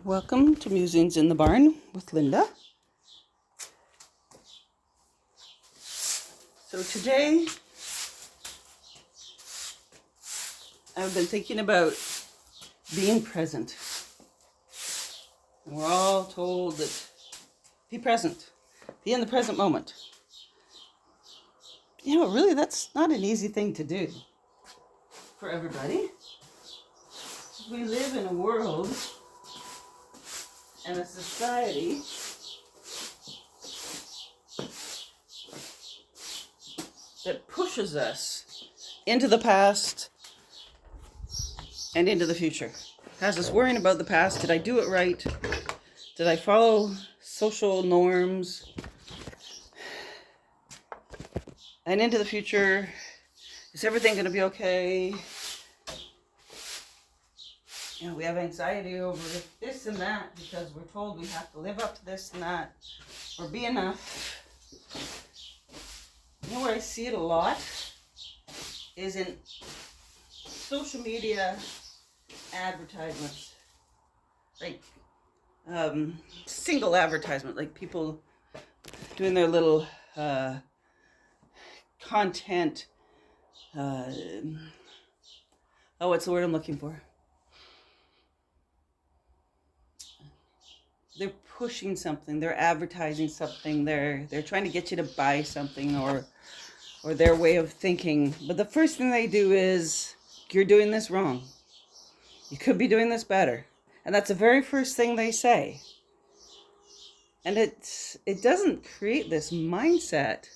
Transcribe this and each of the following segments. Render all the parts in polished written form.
Welcome to Musings in the Barn with Lynda. So today I've been thinking about being present. And we're all told that be present, be in the present moment. You know, really that's not an easy thing to do for everybody. We live in a world and a society that pushes us into the past and into the future. Has us worrying about the past. Did I do it right? Did I follow social norms? And into the future, is everything going to be okay? You know, we have anxiety over this and that because we're told we have to live up to this and that or be enough. You know where I see it a lot is in social media advertisements, like single advertisement, like people doing their little content. What's the word I'm looking for? They're pushing something, they're advertising something, they're trying to get you to buy something or their way of thinking. But the first thing they do is, you're doing this wrong. You could be doing this better. And that's the very first thing they say. And it doesn't create this mindset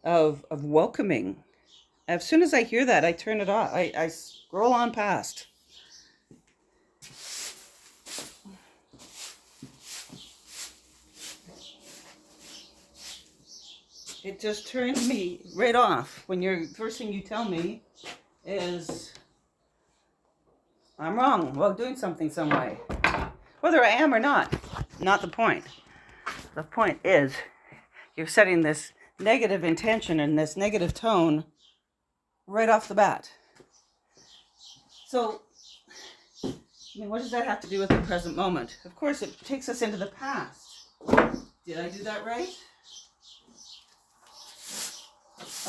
of welcoming. As soon as I hear that, I turn it off. I scroll on past. It just turns me right off when first thing you tell me is I'm wrong while doing something some way. Whether I am or not the point. The point is you're setting this negative intention and this negative tone right off the bat. So, I mean, what does that have to do with the present moment? Of course, it takes us into the past. Did I do that right?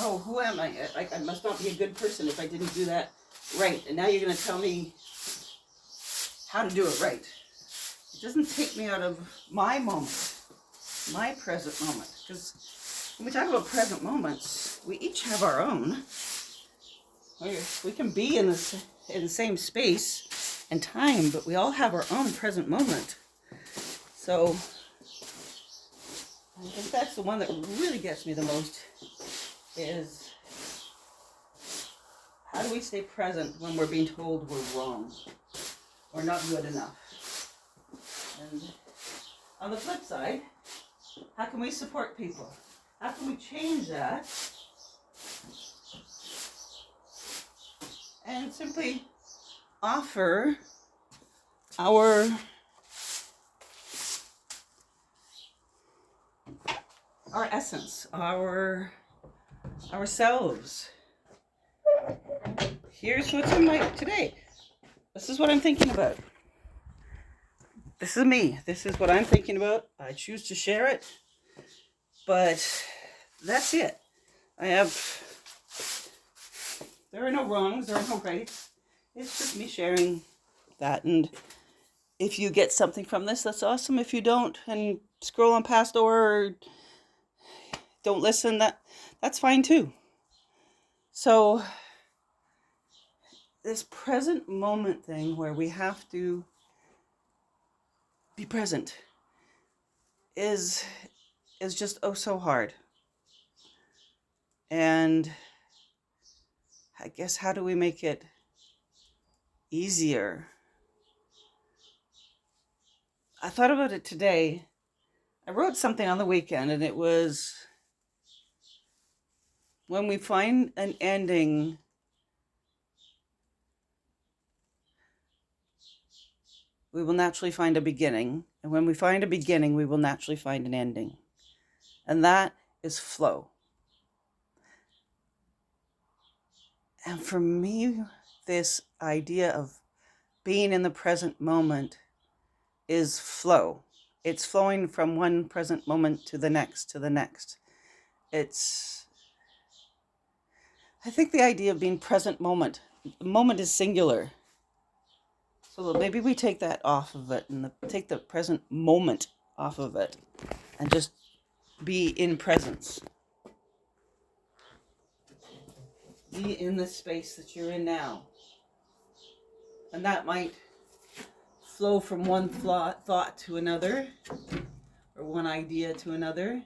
Oh, who am I? I must not be a good person if I didn't do that right. And now you're going to tell me how to do it right. It doesn't take me out of my moment, my present moment. Because when we talk about present moments, we each have our own. We can be in the same space and time, but we all have our own present moment. So I think that's the one that really gets me the most, is how do we stay present when we're being told we're wrong or not good enough? And on the flip side, how can we support people? How can we change that and simply offer our essence, ourselves? Here's what's in my today. This is what I'm thinking about. This is me. This is what I'm thinking about. I choose to share it, but that's it. There are no wrongs, there are no rights. It's just me sharing that. And if you get something from this, that's awesome. If you don't, and scroll on past or don't listen, that's fine too. So this present moment thing where we have to be present is just so hard. And I guess, how do we make it easier? I thought about it today. I wrote something on the weekend, and it was, when we find an ending, we will naturally find a beginning. And when we find a beginning, we will naturally find an ending. And that is flow. And for me, this idea of being in the present moment is flow. It's flowing from one present moment to the next, to the next. I think the idea of being present moment, the moment is singular. So maybe we take that off of it and take the present moment off of it and just be in presence. Be in the space that you're in now. And that might flow from one thought to another, or one idea to another.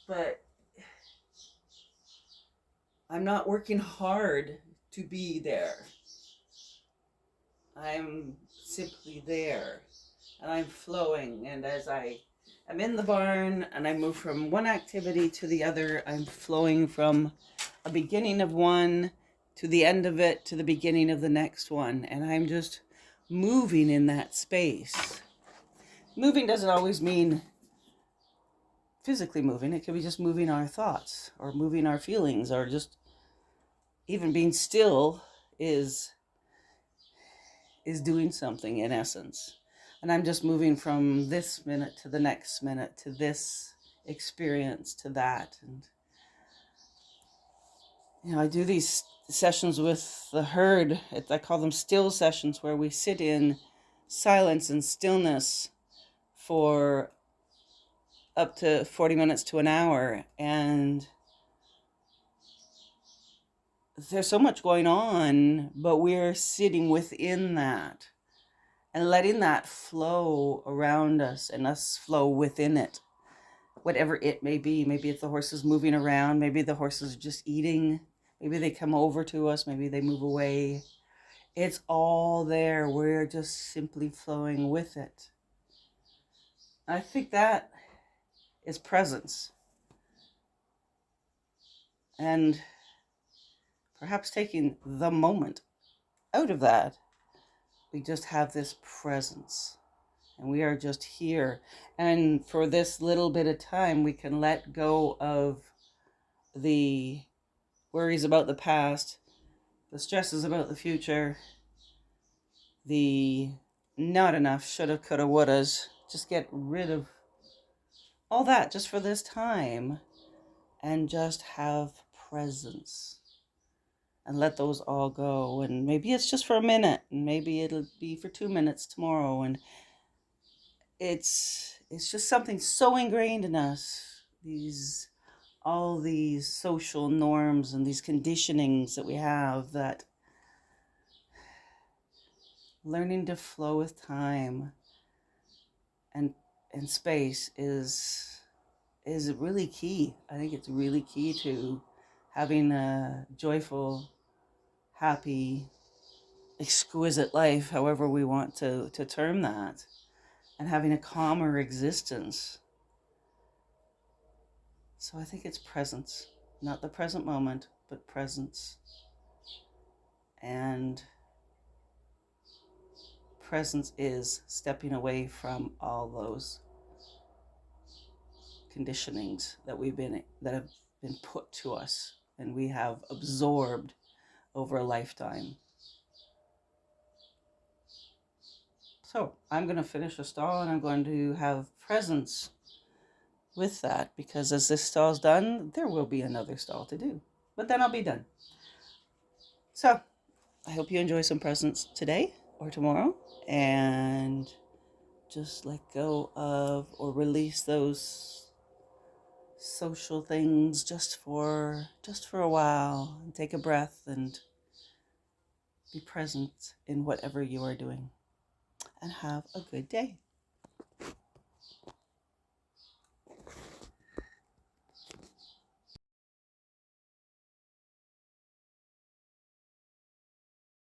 But I'm not working hard to be there. I'm simply there. And I'm flowing. And as I'm in the barn and I move from one activity to the other, I'm flowing from a beginning of one to the end of it to the beginning of the next one. And I'm just moving in that space. Moving doesn't always mean physically moving. It could be just moving our thoughts or moving our feelings, or just even being still is doing something in essence. And I'm just moving from this minute to the next minute, to this experience, to that. And I do these sessions with the herd. I call them still sessions, where we sit in silence and stillness for up to 40 minutes to an hour. And there's so much going on, but we're sitting within that and letting that flow around us and us flow within it, whatever it may be. Maybe if the horse is moving around, maybe the horses are just eating, maybe they come over to us, maybe they move away. It's all there. We're just simply flowing with it. I think that is presence. And perhaps taking the moment out of that, we just have this presence. And we are just here. And for this little bit of time, we can let go of the worries about the past, the stresses about the future, the not enough, shoulda, coulda, wouldas. Just get rid of all that just for this time and just have presence. And let those all go. And maybe it's just for a minute, and maybe it'll be for 2 minutes tomorrow. And it's just something so ingrained in us, all these social norms and these conditionings that we have, that learning to flow with time and space is really key. I think it's really key to having a joyful, happy, exquisite life, however we want to term that, and having a calmer existence. So I think it's presence, not the present moment, but presence. And presence is stepping away from all those conditionings that have been put to us and we have absorbed over a lifetime. So I'm going to finish a stall, and I'm going to have presence with that, because as this stall's done, there will be another stall to do. But then I'll be done. So I hope you enjoy some presence today or tomorrow, and just let go of or release those social things just for a while, and take a breath and be present in whatever you are doing. And have a good day.